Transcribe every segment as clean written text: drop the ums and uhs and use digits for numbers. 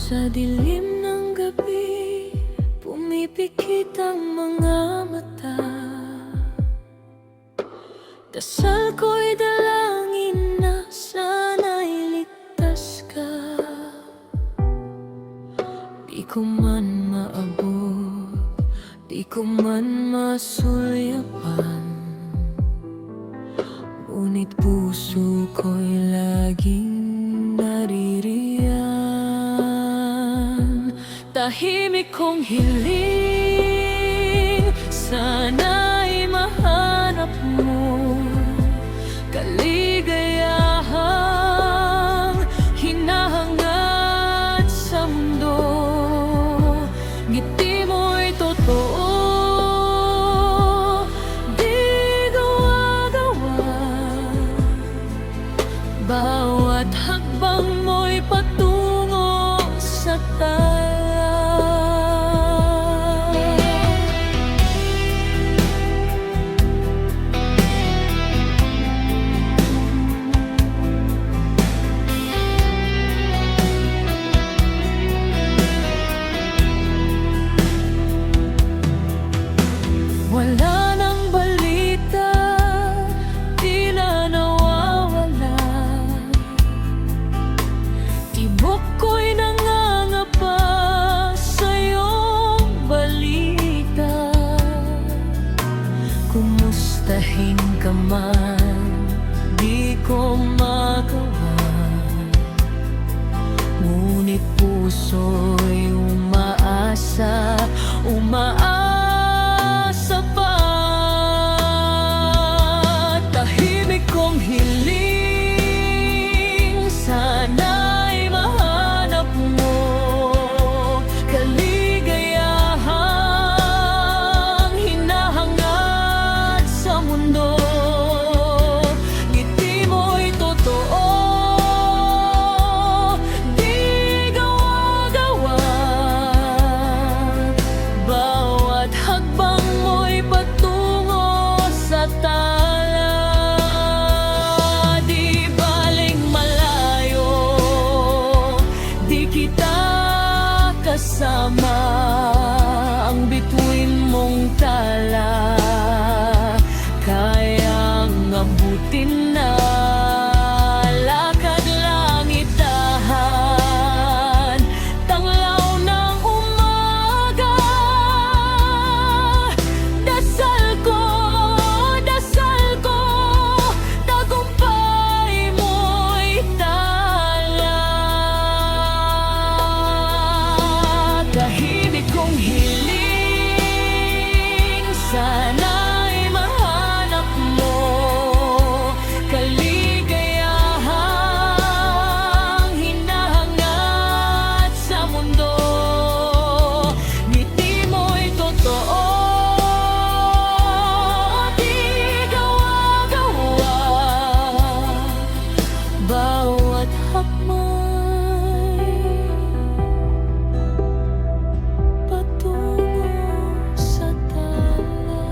Sa dilim ng gabi, pumipikit ang mga mata. Dasal ko'y dalangin na sana'y ligtas ka. Di ko man maabot, di ko man masulyapan, ngunit puso ko'y laging naririyan. Tahimik kong hiling, sana'y mahanap mo kaligayahang hinahangad sa mundo. Ngiti mo'y totoo, di gawa-gawa. Bawat hakbang mo'y patungo sa tala. Wala nang balita, tila nawawala. Tibok ko'y nangangapa sa iyong balita. Kumustahin ka man, di ko magawa, ngunit puso'y umaasa, umaasa pa. Tahimik kong hiling, sana'y mahanap mo kaligayahang hinahangad sa mundo. Ngiti mo'y totoo, di gawa-gawa. Bawat hakbang mo'y patungo sa tala. Di baling malayo, di kita kasama. Ang bituin mong tala kayang abutin na. Lakad langit dahan, tanglaw ng umaga. Dasal ko, tagumpay mo'y tala. Tahimik kong hiling, sana'y mahanap mo kaligayahang hinahangad sa mundo. Ngiti mo'y totoo, di gawa-gawa. Bawat hakbang patungo sa tala.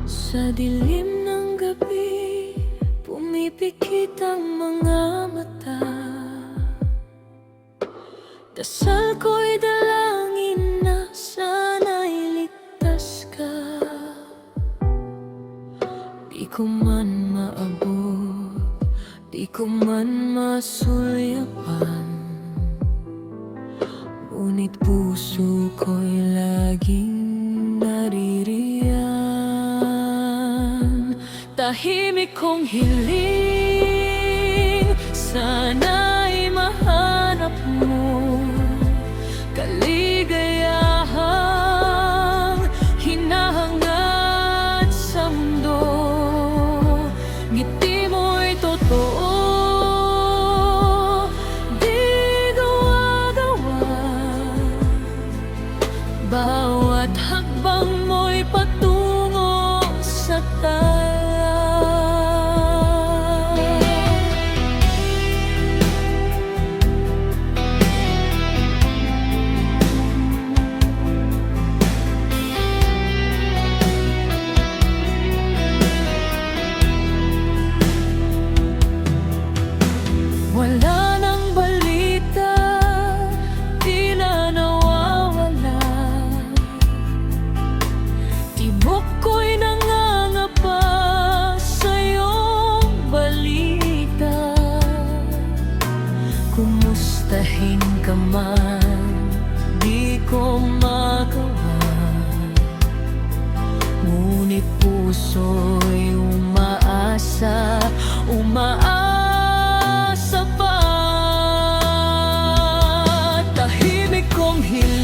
Sa dilim ng gabi, pumipikit ang mga mata. Dasal ko'y dalangin na sana'y ligtas ka. Di ko man maabot, di ko man masulyapan, ngunit puso ko'y laging naririyan. Tahimik kong hiling, sana'y mahanap mo kaligayahang hinahangad sa mundo. Ngiti mo'y totoo, di gawa-gawa. Bawat hakbang mo'y patungo Wala nang balita, di na nawawala. Tibok ko'y nangangapa sa iyong balita. Kumustahin ka man, di ko magawa. Ngunit puso'y umaasa, umaasa pa. Tahimik kong hiling,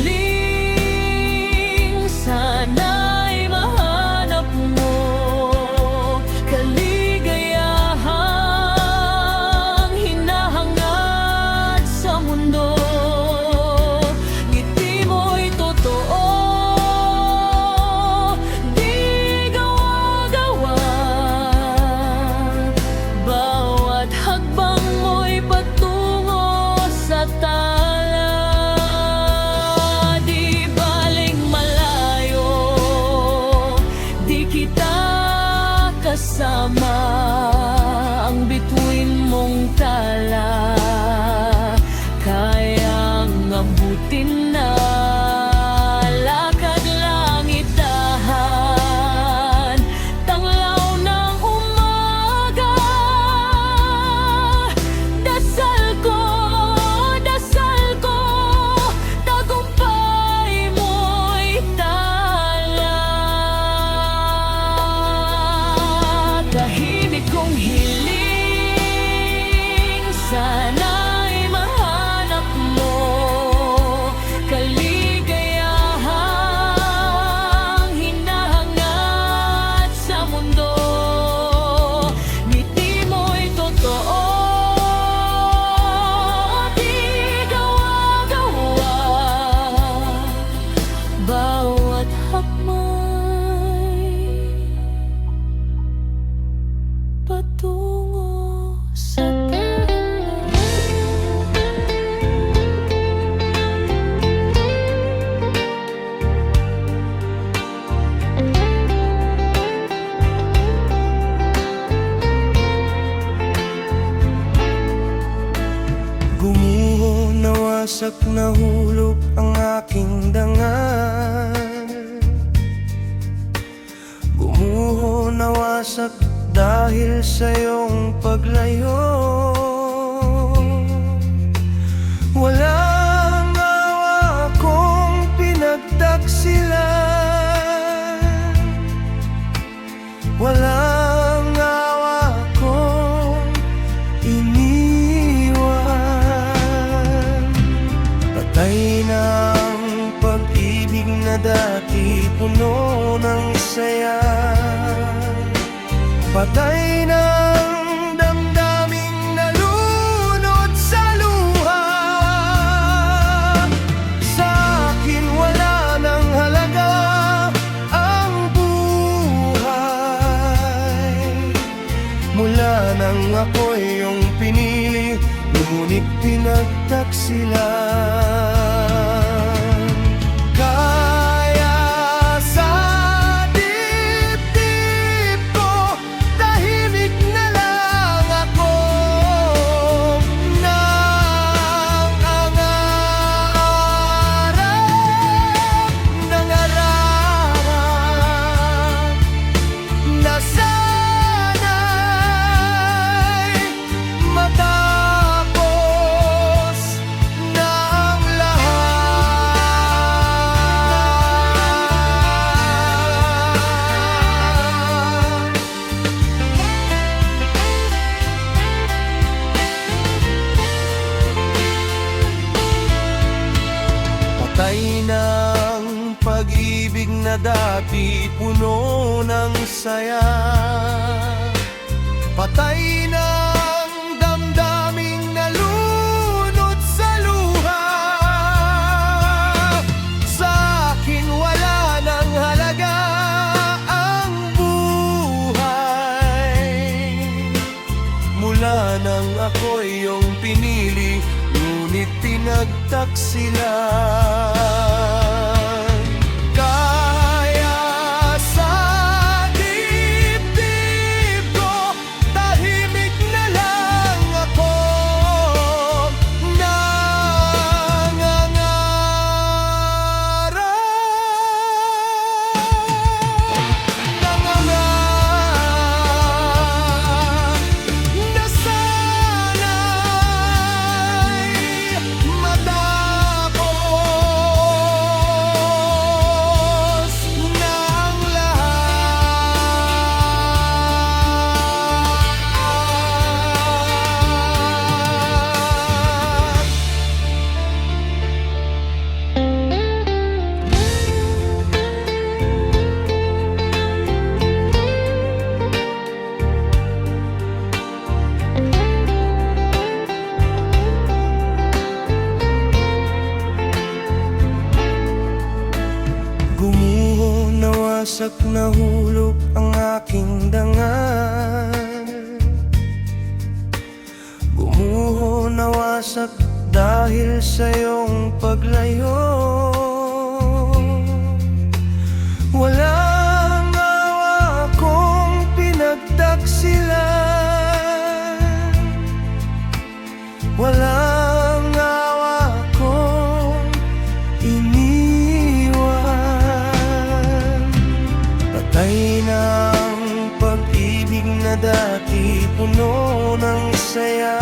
sana'y mahanap mo kaligayahang hinahangad sa mundo. Ngiti mo'y totoo, di gawa-gawa. Bawat hakbang mo'y patungo sa tala. Di baling malayo, di kita kasama. Ang bituin mong tala kayang abutin na. Lakad langit dahan, tanglaw ng umaga. Dasal ko, tagumpay mo'y tala. Tahimik kong hiling, sana'y mahanap mo kaligayahang hinahangad sa mundo. Ngiti mo'y totoo, di gawa-gawa. Bawat hakbang patungo sa Gumuho, nawasak, nahulog ang aking dangal. Gumuho, nawasak dahil sa iyong paglayo. Walang awa kong pinagtaksilan. Walang awa kong iniwan. Patay na ang pag-ibig na dati puno ng saya. Patay na ang damdaming nalunod sa luha. Sa akin wala nang halaga ang buhay. Mula nang ako'y iyong pinili, ngunit pinagtaksilan. Kaya sa dibdib ko, tahimik na lang ako. Nang nangarap na sana'y matapos na ang lahat. Patay na ang pag-ibig na dati puno ng saya. Patay na ang damdaming nalunod sa luha. Sa akin wala nang halaga ang buhay. taksilan. Kaya sa dibdib ko, tahimik na lang ako, na sana'y matapos na ang lahat. Gumuho, nawasak, nahulog ang aking dangal. Gumuho, nawasak dahil sa iyong paglayo. Walang awa kong pinagtaksilan. Walang awa kong iniwan. Patay na ang pag-ibig na dati puno ng saya.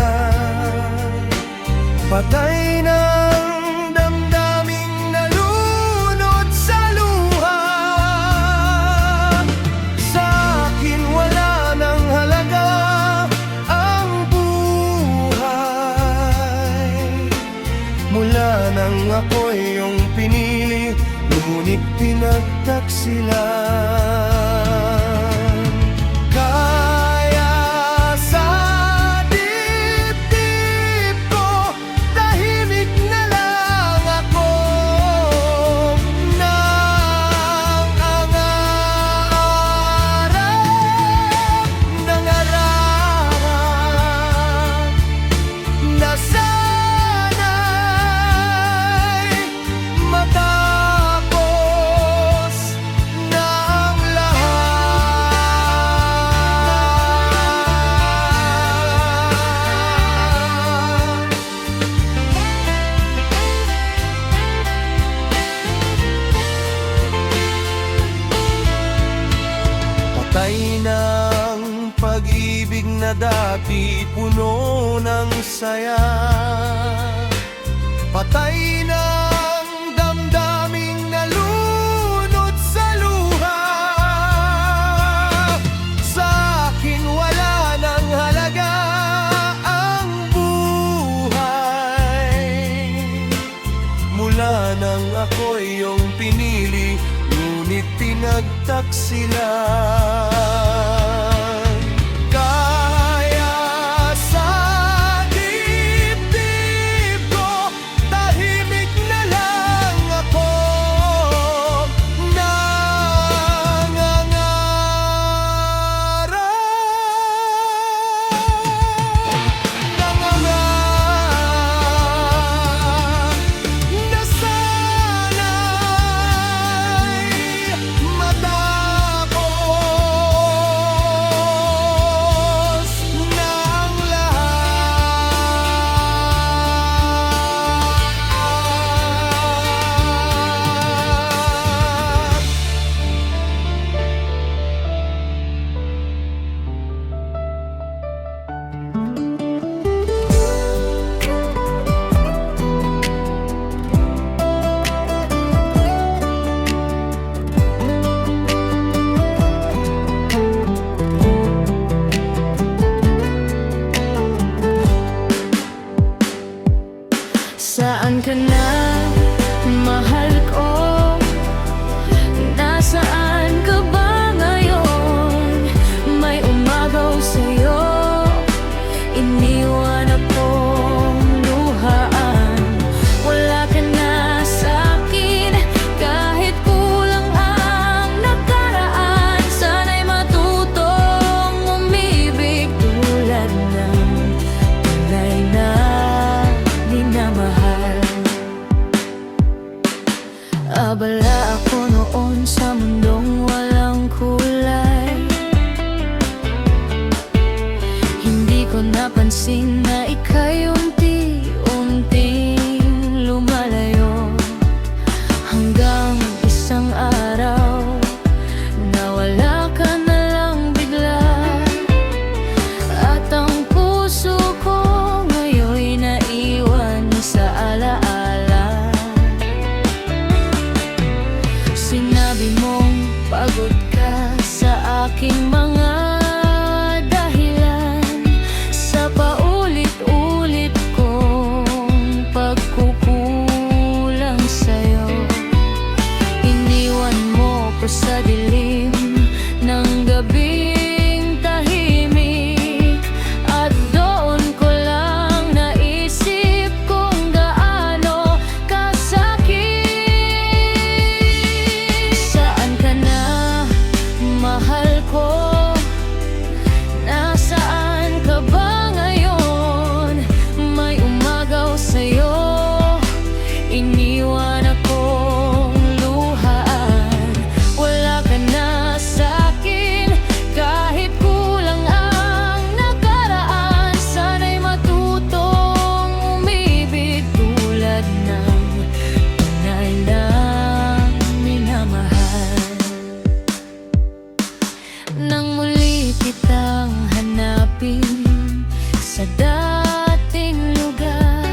Patay na ang damdaming nalunod sa luha. Sa akin wala nang halaga ang buhay. Mula nang ako'y iyong pinili, ngunit pinagtaksilan. Kaya sa dibdib ko, tahimik na lang ako, nangarap na sana'y matapos na ang lahat. Patay na ang pag-ibig na dati puno ng saya. Patay na ang damdaming nalunod sa luha. Sa akin wala nang halaga ang buhay. Mula nang ako'y iyong pinili, ngunit pinagtaksilan. Kaya sa dibdib ko, tahimik na lang ako, na sana'y matapos Abala ako noon sa mundong walang kulay. Hindi ko napansin na ika'y unti-unting lumalayo, hanggang isang araw nawala ka na lang bigla. At ang puso ko ngayon'y naiwan sa alaala. Sinabi mong pagod ka sa aking mga dahilan, sa paulit-ulit kong pagkukulang sa'yo. Iniwan mo ko sa dilim ng gabing tahimik, at doon ko lang naisip kung gaano kasakit. Saan ka na, mahal ko? Nasaan ka ba ngayon? May umagaw sa'yo, iniwan akong luhaan. Wala ka na sa'kin, kahit kulang ang nakaraan. Sana'y matutong umibig tulad ng tunay na minamahal. Nang muli kitang hanapin sa dating lugar,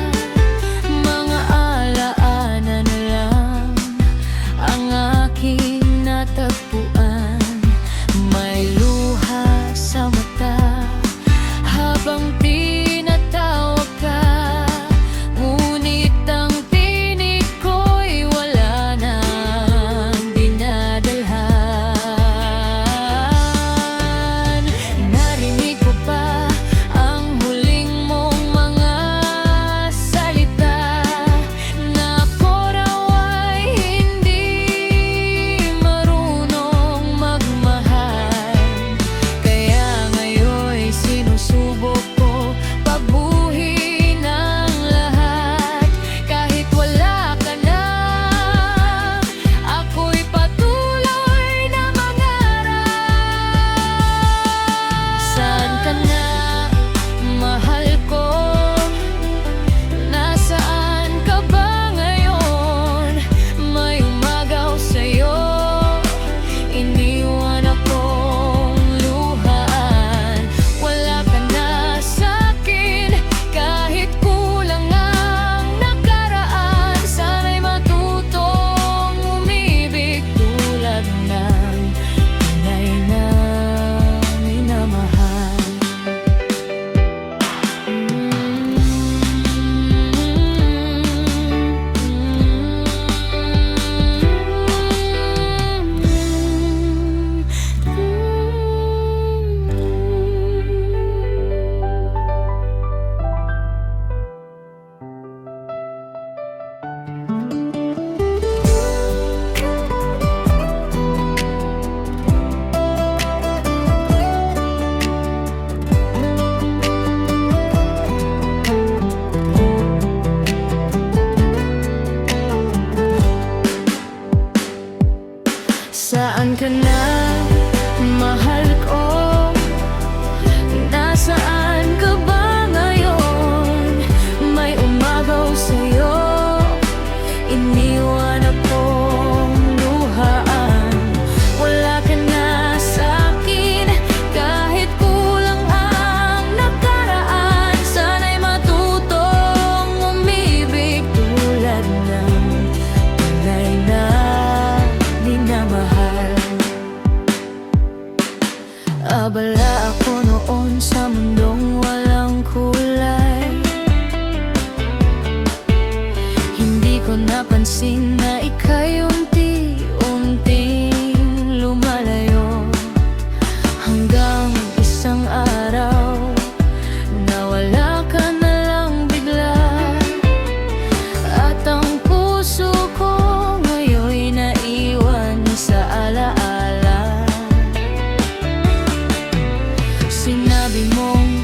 mga alaala na lang ang aking natagpuan. May luha sa mata habang tinatawag ka, ngunit ang tinig ko'y wala nang dinadalhan. Narinig ko pa ang huling mong mga salita, na ako raw ay hindi marunong magmahal. Kaya ngayon'y sinusubok ko pabuhin ang lahat. Kahit wala ka na, ako'y patuloy na mangarap. Saan ka na, mahal ko? Nasaan ka ba ngayon? May umagaw sa'yo, iniwan akong luhaan. Wala ka na sa'kin, kahit kulang ang nakaraan. Sana'y matutong umibig tulad ng tunay na minamahal. Saan ka na, mahal ko? Nasaan ka ba ngayon? May umagaw sa'yo, iniwan akong luhaan. Wala ka na sa'kin, kahit kulang ang nakaraan. Sana'y matutong umibig tulad ng tunay na minamahal. Abala ako noon sa mundong walang kulay. Hindi ko napansin na ika'y unti-unting lumalayo, hanggang isang araw nawala ka na lang bigla. At ang puso ko ngayon'y naiwan sa alaala. Sinabi mong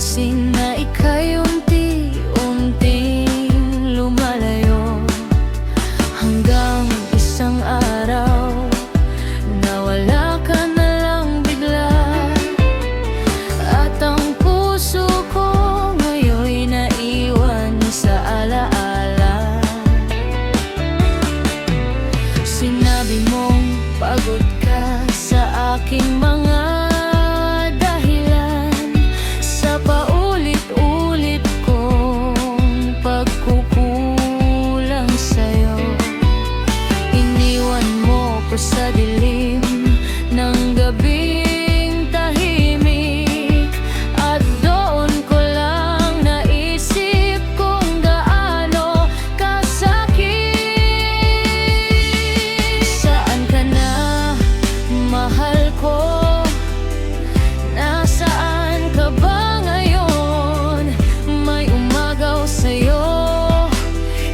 napansin na ika'y unti-unting lumalayo, hanggang isang araw nawala ka na lang bigla. At ang puso ko ngayon'y naiwan sa alaala. Sinabi mong pagod ka sa aking mga dahilan, sa paulit-ulit kong pagkukulang sa'yo. Iniwan mo ko sa dilim ng gabing tahimik, at doon ko lang naisip kung gaano kasakit. Saan ka na, mahal ko? Nasaan ka ba ngayon? May umagaw sa'yo,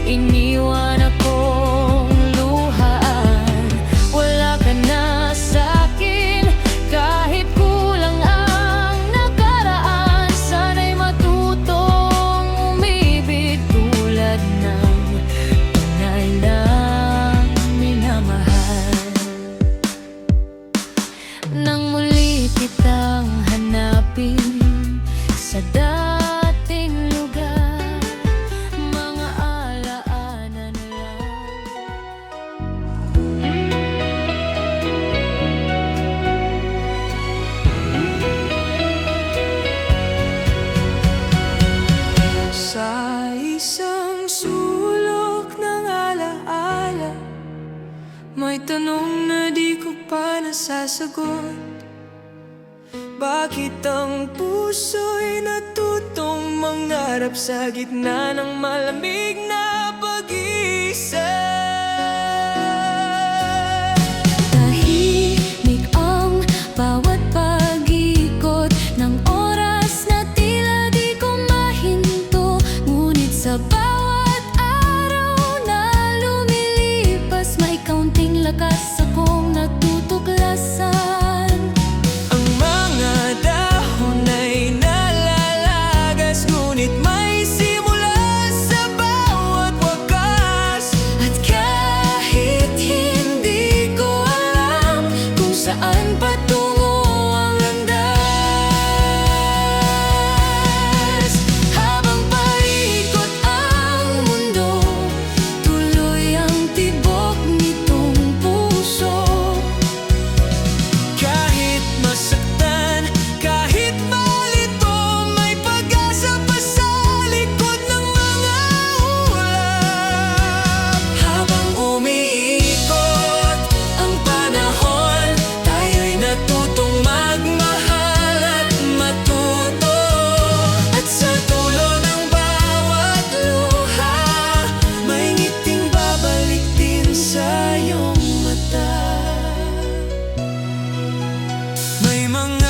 iniwan akong luhaan. Wala ka na sa'kin, kahit kulang ang nakaraan. Sana'y matutong umibig tulad ng tunay na minamahal. Nang muli kitang hanapin sa dating lugar, mga alaala na lang. Sa isang sulok ng alaala, may tanong na di ko pa nasasagot. Bakit ang puso'y natutong mangarap sa gitna ng malamig na pag-isa? Tahimik ang bawat pag-ikot ng oras na tila di ko mahinto. Ngunit sa bawat araw na lumilipas, may kaunting lakas akong natutuklasan. Ang mga dahon ay nalalagas, ngunit may simula sa bawat wakas. At kahit hindi ko alam kung saan patungo ang landas, habang paikot ang mundo, tuloy ang tibok nitong puso. Kahit masaktan, kahit malito, may pag-asa pa sa likod ng mga ulap. Habang umiikot ang panahon, tayo'y natutong magmahal at matuto. At sa dulo ng bawat luha, may ngiting babalik din sa iyong mata. May mga